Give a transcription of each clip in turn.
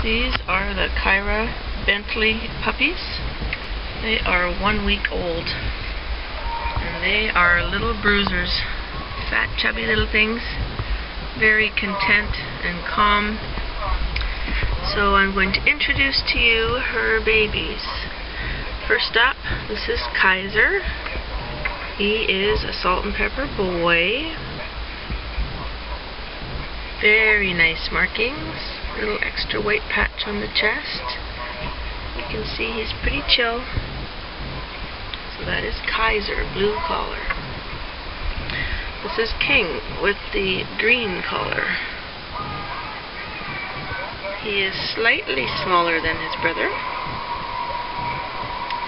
These are the Kaira Bentley puppies. They are 1 week old. And they are little bruisers. Fat, chubby little things. Very content and calm. So I'm going to introduce to you her babies. First up, this is Kaiser. He is a salt and pepper boy. Very nice markings. Little extra white patch on the chest. You can see he's pretty chill. So that is Kaiser, blue collar. This is King with the green collar. He is slightly smaller than his brother.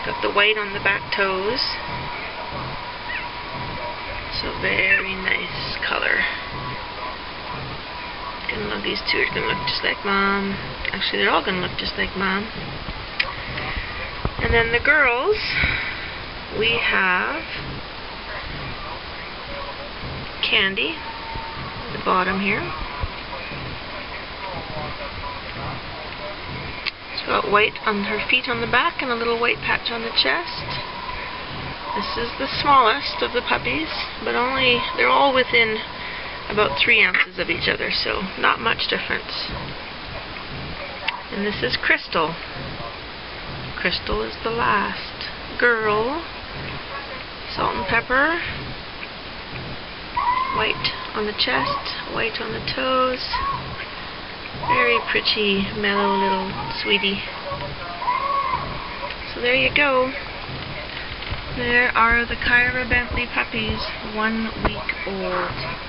Got the white on the back toes. So very nice color. These two are going to look just like Mom. Actually, they're all going to look just like Mom. And then the girls, we have Candy at the bottom here. She's got white on her feet on the back and a little white patch on the chest. This is the smallest of the puppies, but they're all within about 3 ounces of each other, so not much difference. And this is Crystal. Crystal is the last girl. Salt and pepper. White on the chest, white on the toes. Very pretty, mellow little sweetie. So there you go. There are the Kaira Bentley puppies, 1 week old.